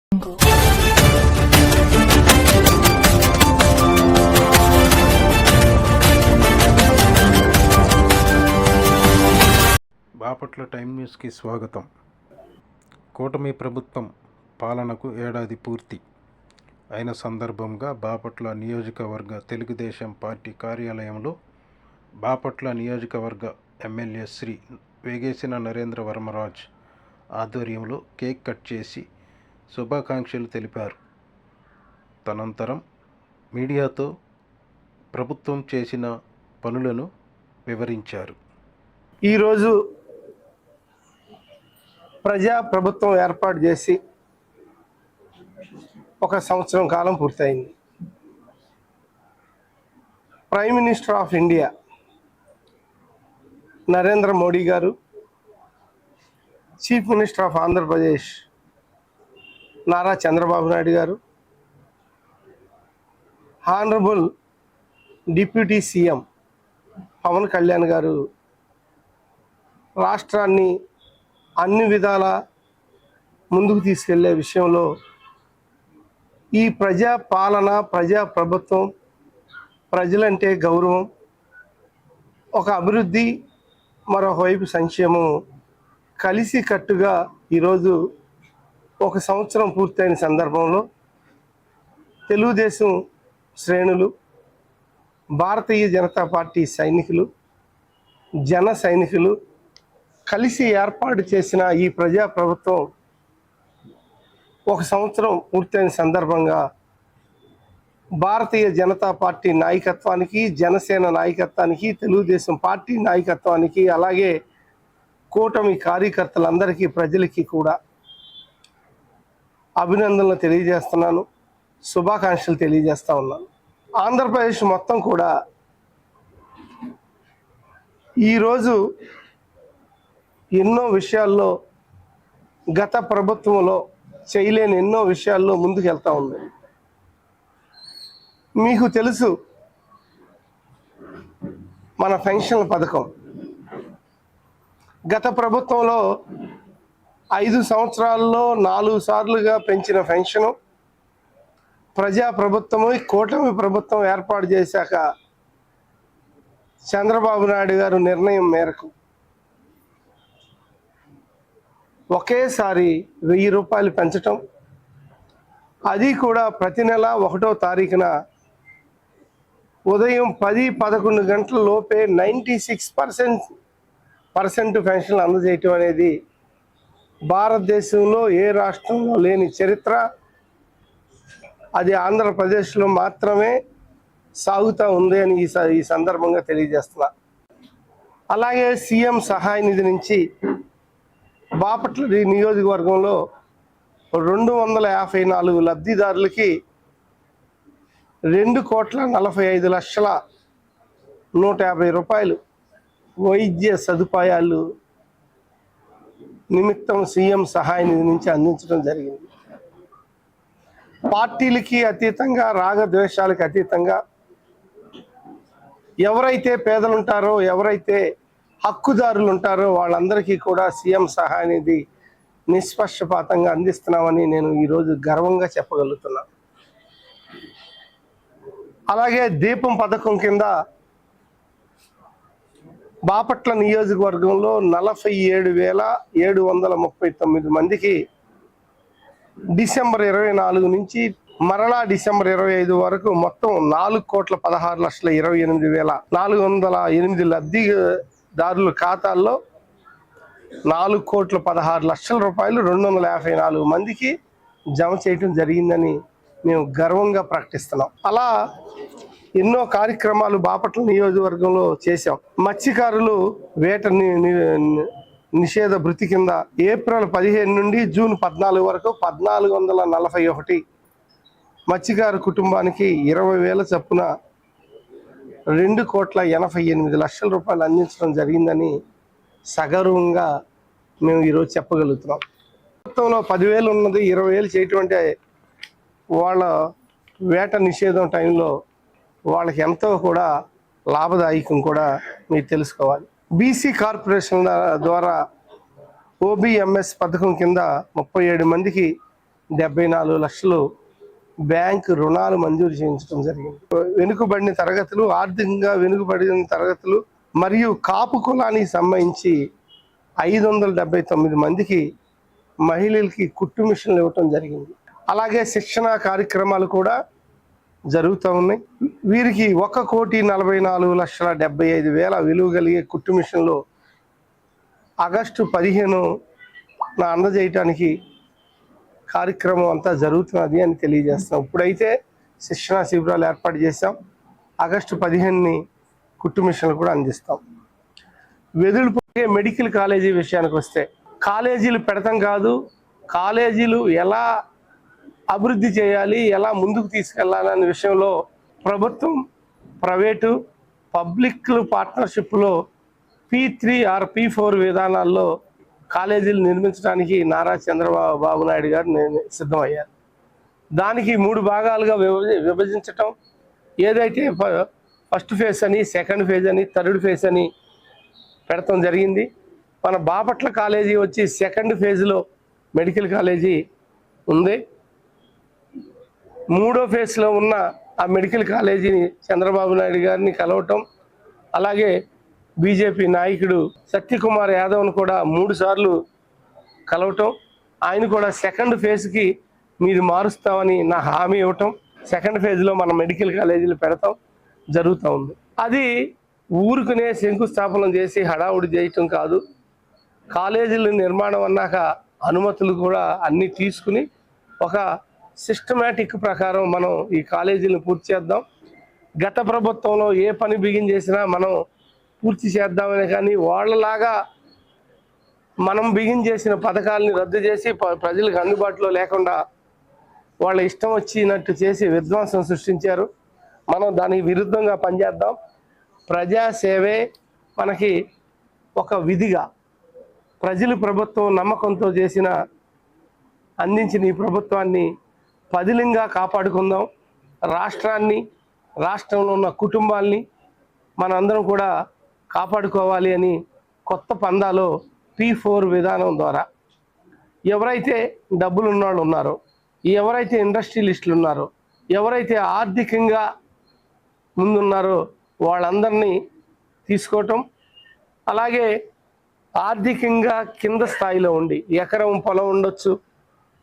Bapatla time న్యూస్కి స్వాగతం. కూటమి ప్రభుత్వం పాలనకు ఏడాది పూర్తి అయిన సందర్భంగా బాపట్ల నియోజకవర్గ తెలుగుదేశం పార్టీ కార్యాలయంలో బాపట్ల నియోజకవర్గ ఎమ్మెల్యే శ్రీ వేగేసిన నరేంద్ర వర్మరాజ్ ఆధ్వర్యంలో కేక్ కట్ చేసి శుభాకాంక్షలు తెలిపారు. తనంతరం మీడియాతో ప్రభుత్వం చేసిన పనులను వివరించారు. ఈరోజు ప్రభుత్వం ఏర్పాటు చేసి ఒక సంవత్సరం కాలం పూర్తయింది. Prime minister of India Narendra Modi garu, chief minister of Andhra Pradesh Nara Chandrababu Naidu garu, honourable deputy CM Pawan Kalyan garu రాష్ట్రాన్ని అన్ని విధాల ముందుకు తీసుకెళ్లే విషయంలో ఈ ప్రజా పాలన, ప్రజా ప్రభుత్వం, ప్రజలంటే గౌరవం, ఒక అభివృద్ధి, మరోవైపు సంక్షేమం కలిసి కట్టుగా ఈరోజు ఒక సంవత్సరం పూర్తయిన సందర్భంలో తెలుగుదేశం శ్రేణులు, భారతీయ జనతా పార్టీ సైనికులు, జన సైనికులు కలిసి ఏర్పాటు చేసిన ఈ ప్రజా ప్రభుత్వం ఒక సంవత్సరం పూర్తయిన సందర్భంగా భారతీయ జనతా పార్టీ నాయకత్వానికి, జనసేన నాయకత్వానికి, తెలుగుదేశం పార్టీ నాయకత్వానికి, అలాగే కూటమి కార్యకర్తలందరికీ, ప్రజలకి కూడా అభినందనలు తెలియజేస్తున్నాను, శుభాకాంక్షలు తెలియజేస్తా ఉన్నాను. ఆంధ్రప్రదేశ్ మొత్తం కూడా ఈరోజు ఎన్నో విషయాల్లో గత ప్రభుత్వంలో చేయలేని ఎన్నో విషయాల్లో ముందుకు వెళ్తూ ఉంది. మీకు తెలుసు, మన పెన్షన్ల పథకం గత ప్రభుత్వంలో 5 సంవత్సరాల్లో 4 సార్లుగా పెంచిన పెన్షను ప్రజా ప్రభుత్వము, కూటమి ప్రభుత్వం ఏర్పాటు చేశాక చంద్రబాబు నాయుడు గారు నిర్ణయం మేరకు ఒకేసారి 1000 రూపాయలు పెంచటం, అది కూడా ప్రతి నెల 1వ తారీఖున ఉదయం 10-11 గంటల లోపే 96% పెన్షన్లు అందజేయటం అనేది భారతదేశంలో ఏ రాష్ట్రంలో లేని చరిత్ర. అది ఆంధ్రప్రదేశ్లో మాత్రమే సాగుతూ ఉంది అని ఈ సందర్భంగా తెలియజేస్తున్నా. అలాగే సీఎం సహాయ నిధి నుంచి బాపట్ల నియోజకవర్గంలో 254 లబ్ధిదారులకి 2,45,150,000 రూపాయలు వైద్య సదుపాయాలు నిమిత్తం సీఎం సహాయ నిధి నుంచి అందించడం జరిగింది. పార్టీలకి అతీతంగా, రాగద్వేషాలకు అతీతంగా ఎవరైతే పేదలుంటారో, ఎవరైతే హక్కుదారులు ఉంటారో వాళ్ళందరికీ కూడా సీఎం సహాయ నిధి నిష్పక్షపాతంగా అందిస్తున్నామని నేను ఈరోజు గర్వంగా చెప్పగలుగుతున్నాను. అలాగే దీపం పథకం కింద బాపట్ల నియోజకవర్గంలో 47,739 మందికి డిసెంబర్ 24 నుంచి మరలా డిసెంబర్ 25 వరకు మొత్తం 4,16,28,408 లబ్ధిదారుల ఖాతాల్లో 4,16,00,000 రూపాయలు 254 మందికి జమ చేయటం జరిగిందని మేము గర్వంగా ప్రకటిస్తున్నాం. అలా ఎన్నో కార్యక్రమాలు బాపట్ల నియోజకవర్గంలో చేశాం. మత్స్యకారులు వేట నిషేధ భృతి కింద ఏప్రిల్ 15 నుండి జూన్ 14 వరకు 1,441 మత్స్యకారు కుటుంబానికి 20,000 చొప్పున 2,88,00,000 రూపాయలు అందించడం జరిగిందని సగర్వంగా మేము ఈరోజు చెప్పగలుగుతున్నాం. మొత్తంలో 10,000 ఉన్నది 20,000 చేయటం అంటే వాళ్ళ వేట నిషేధం టైంలో వాళ్ళకి ఎంతో కూడా లాభదాయకం కూడా మీరు తెలుసుకోవాలి. బీసీ కార్పొరేషన్ల ద్వారా ఓబీఎంఎస్ పథకం కింద 37 మందికి 74 లక్షలు బ్యాంకు రుణాలు మంజూరు చేయించడం జరిగింది. వెనుకబడిన తరగతులు, ఆర్థికంగా వెనుకబడిన తరగతులు మరియు కాపు కులానికి సంబంధించి 579 మందికి మహిళలకి కుట్టు మిషన్లు ఇవ్వటం జరిగింది. అలాగే శిక్షణ కార్యక్రమాలు కూడా జరుగుతూ ఉన్నాయి. వీరికి 1,44,75,000 విలువ కలిగే కుట్టు మిషన్లు ఆగస్టు 15 అందజేయటానికి కార్యక్రమం అంతా జరుగుతున్నది అని తెలియజేస్తాం. ఇప్పుడైతే శిక్షణ శిబిరాలు ఏర్పాటు చేశాం. ఆగస్టు 15 కుట్టు మిషన్లు కూడా అందిస్తాం. వెదులుపోయే మెడికల్ కాలేజీ విషయానికి వస్తే, కాలేజీలు పెడతాం కాదు, కాలేజీలు ఎలా అభివృద్ధి చేయాలి, ఎలా ముందుకు తీసుకెళ్లాలనే విషయంలో ప్రభుత్వం, private, public పార్ట్నర్షిప్లో P3 are P4 విధానాల్లో కాలేజీలు నిర్మించడానికి నారా చంద్రబాబు నాయుడు గారు సిద్ధమయ్యారు. దానికి 3 భాగాలుగా విభజించటం, ఏదైతే ఫస్ట్ ఫేజ్ అని, సెకండ్ ఫేజ్ అని, థర్డ్ ఫేజ్ అని పెడతాం జరిగింది. మన బాపట్ల కాలేజీ వచ్చి సెకండ్ ఫేజ్లో మెడికల్ కాలేజీ ఉంది. 3వ ఫేజ్లో ఉన్న ఆ మెడికల్ కాలేజీని చంద్రబాబు నాయుడు గారిని కలవటం, అలాగే బీజేపీ నాయకుడు సత్యకుమార్ యాదవ్ను కూడా 3 సార్లు కలవటం, ఆయన కూడా సెకండ్ ఫేజ్కి మీరు మారుస్తామని నా హామీ ఇవ్వటం, సెకండ్ ఫేజ్లో మన మెడికల్ కాలేజీలు పెడతాం జరుగుతూ ఉంది. అది ఊరుకునే శంకుస్థాపనం చేసి హడావుడి చేయటం కాదు. కాలేజీల నిర్మాణం అన్నాక అనుమతులు కూడా అన్నీ తీసుకుని ఒక సిస్టమేటిక్ ప్రకారం మనం ఈ కాలేజీలను పూర్తి చేద్దాం. గత ప్రభుత్వంలో ఏ పని బిగిన్ చేసినా మనం పూర్తి చేద్దామని, కానీ వాళ్ళలాగా మనం బిగిన్ చేసిన పథకాలని రద్దు చేసి ప్రజలకు అందుబాటులో లేకుండా వాళ్ళ ఇష్టం వచ్చినట్టు చేసి విధ్వంసం సృష్టించారు. మనం దానికి విరుద్ధంగా పనిచేద్దాం. ప్రజాసేవే మనకి ఒక విధిగా, ప్రజలు ప్రభుత్వం నమ్మకంతో అందించిన ఈ ప్రభుత్వాన్ని పదిలంగా కాపాడుకుందాం. రాష్ట్రాన్ని, రాష్ట్రంలో ఉన్న కుటుంబాల్ని మనందరం కూడా కాపాడుకోవాలి అని కొత్త పందాలో P4 విధానం ద్వారా ఎవరైతే డబ్బులు ఉన్నవాళ్ళు ఉన్నారో, ఎవరైతే ఇండస్ట్రియలిస్టులు ఉన్నారో, ఎవరైతే ఆర్థికంగా ముందున్నారో వాళ్ళందరినీ తీసుకోవటం, అలాగే ఆర్థికంగా కింద స్థాయిలో ఉండి ఎకరం పొలం ఉండొచ్చు,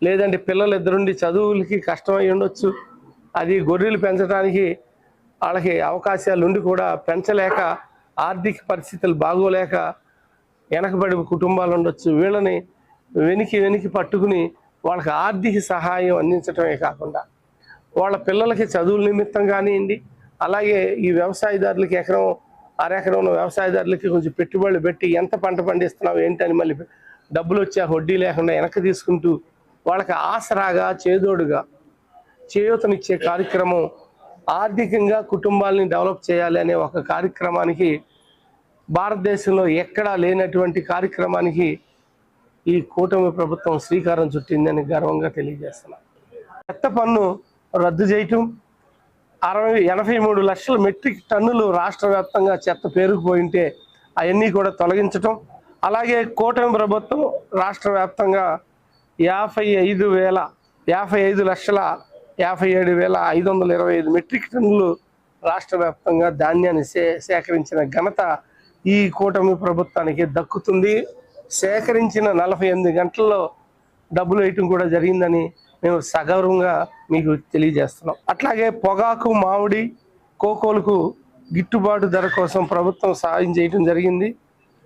లేదంటే పిల్లలు ఇద్దరుండి చదువులకి కష్టమై ఉండొచ్చు, అది గొర్రెలు పెంచడానికి వాళ్ళకి అవకాశాలు ఉండి కూడా పెంచలేక, ఆర్థిక పరిస్థితులు బాగోలేక వెనకబడి కుటుంబాలు ఉండొచ్చు. వీళ్ళని వెనికి పట్టుకుని వాళ్ళకి ఆర్థిక సహాయం అందించడమే కాకుండా వాళ్ళ పిల్లలకి చదువుల నిమిత్తం కానివ్వండి, అలాగే ఈ వ్యవసాయదారులకి ఎకరం అరెకరం ఉన్న వ్యవసాయదారులకి కొంచెం పెట్టుబడులు పెట్టి ఎంత పంట పండిస్తున్నావు ఏంటని మళ్ళీ డబ్బులు వచ్చా వడ్డీ లేకుండా వెనక్కి తీసుకుంటూ వాళ్ళకి ఆసరాగా, చేదోడుగా చేయూతనిచ్చే కార్యక్రమం, ఆర్థికంగా కుటుంబాలని డెవలప్ చేయాలి అనే ఒక కార్యక్రమానికి, భారతదేశంలో ఎక్కడా లేనటువంటి కార్యక్రమానికి ఈ కూటమి ప్రభుత్వం శ్రీకారం చుట్టిందని గర్వంగా తెలియజేస్తున్నాను. చెత్త పన్ను రద్దు చేయటం, 83 లక్షల మెట్రిక్ టన్నులు రాష్ట్ర వ్యాప్తంగా చెత్త పేరుకుపోయింటే అవన్నీ కూడా తొలగించటం, అలాగే కూటమి ప్రభుత్వం రాష్ట్ర వ్యాప్తంగా 55,57,525 మెట్రిక్ టన్నులు రాష్ట్ర వ్యాప్తంగా ధాన్యాన్ని సేకరించిన ఘనత ఈ కూటమి ప్రభుత్వానికి దక్కుతుంది. సేకరించిన 48 గంటల్లో డబ్బులు వేయటం కూడా జరిగిందని మేము సగౌరవంగా మీకు తెలియజేస్తున్నాం. అట్లాగే పొగాకు, మామిడి, కోకోలకు గిట్టుబాటు ధర కోసం ప్రభుత్వం సాయం చేయడం జరిగింది.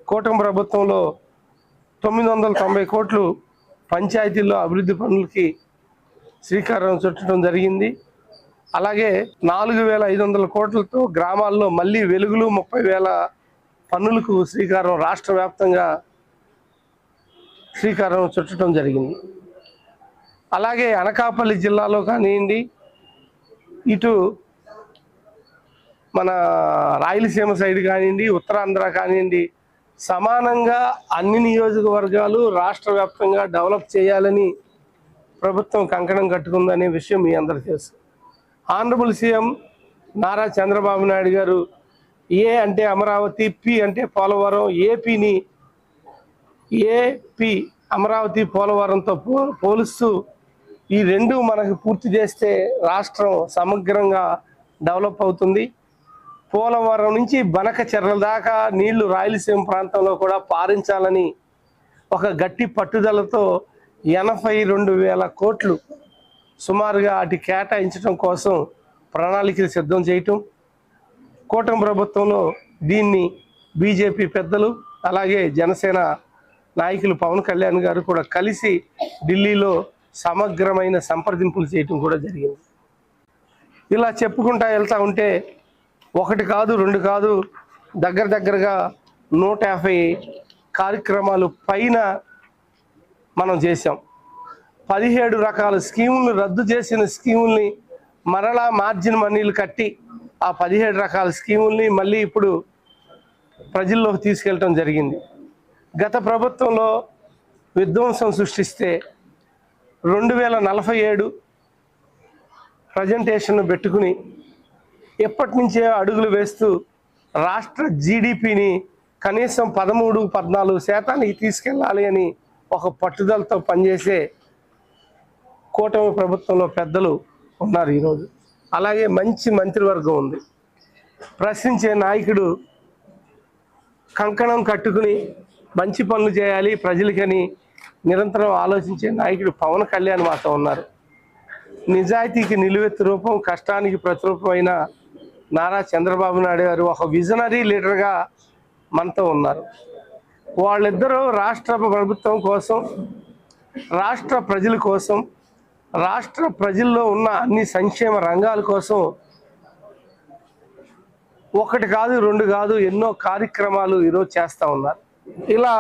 కూటమి ప్రభుత్వంలో 990 కోట్లు పంచాయతీల్లో అభివృద్ధి పనులకి శ్రీకారం చుట్టడం జరిగింది. అలాగే 4,500 కోట్లతో గ్రామాల్లో మళ్ళీ వెలుగులు 30,000 పన్నులకు రాష్ట్ర వ్యాప్తంగా శ్రీకారం చుట్టడం జరిగింది. అలాగే అనకాపల్లి జిల్లాలో కానివ్వండి, ఇటు మన రాయలసీమ సైడ్ కానివ్వండి, ఉత్తరాంధ్ర కానివ్వండి, సమానంగా అన్ని నియోజకవర్గాలు రాష్ట్ర వ్యాప్తంగా డెవలప్ చేయాలని ప్రభుత్వం కంకణం కట్టుకుందనే విషయం మీ అందరికీ తెలుసు. ఆనరబుల్ సీఎం నారా చంద్రబాబు నాయుడు గారు ఏ అంటే అమరావతి, పి అంటే పోలవరం, ఏపీ అమరావతి పోలవరంతో పోలుస్తూ ఈ రెండు మనకు పూర్తి చేస్తే రాష్ట్రం సమగ్రంగా డెవలప్ అవుతుంది. పోలవరం నుంచి బనకచెర్ల దాకా నీళ్లు రాయలసీమ ప్రాంతంలో కూడా పారించాలని ఒక గట్టి పట్టుదలతో 82,000 కోట్లు సుమారుగా అటు కేటాయించడం కోసం ప్రణాళికలు సిద్ధం చేయటం, కూటమి ప్రభుత్వంలో దీన్ని బీజేపీ పెద్దలు అలాగే జనసేన నాయకులు పవన్ కళ్యాణ్ గారు కూడా కలిసి ఢిల్లీలో సమగ్రమైన సంప్రదింపులు చేయటం కూడా జరిగింది. ఇలా చెప్పుకుంటా వెళ్తూ ఉంటే ఒకటి కాదు రెండు కాదు దగ్గరగా 150 కార్యక్రమాలు పైన మనం చేసాం. 17 రకాల స్కీములు రద్దు చేసిన స్కీముల్ని మరలా మార్జిన్ మనీలు కట్టి ఆ 17 రకాల స్కీముల్ని మళ్ళీ ఇప్పుడు ప్రజల్లోకి తీసుకెళ్ళటం జరిగింది. గత ప్రభుత్వంలో విధ్వంసం సృష్టిస్తే 2047 ప్రజెంటేషన్ పెట్టుకుని ఎప్పటి నుంచే అడుగులు వేస్తూ రాష్ట్ర జీడిపిని కనీసం 13-14% తీసుకెళ్ళాలి అని ఒక పట్టుదలతో పనిచేసే కూటమి ప్రభుత్వంలో పెద్దలు ఉన్నారు ఈరోజు. అలాగే మంచి మంత్రివర్గం ఉంది. ప్రశ్నించే నాయకుడు కంకణం కట్టుకుని మంచి పనులు చేయాలి ప్రజలకని నిరంతరం ఆలోచించే నాయకుడు పవన్ కళ్యాణ్ మాతో ఉన్నారు. నిజాయితీకి నిలువెత్తు రూపం, కష్టానికి ప్రతిరూపమైన నారా చంద్రబాబు నాయుడు గారు ఒక విజనరీ లీడర్గా మనతో ఉన్నారు. వాళ్ళిద్దరూ రాష్ట్ర ప్రభుత్వం కోసం, రాష్ట్ర ప్రజల కోసం, రాష్ట్ర ప్రజల్లో ఉన్న అన్ని సంక్షేమ రంగాల కోసం ఒకటి కాదు రెండు కాదు ఎన్నో కార్యక్రమాలు ఈరోజు చేస్తూ ఉన్నారు. ఇలా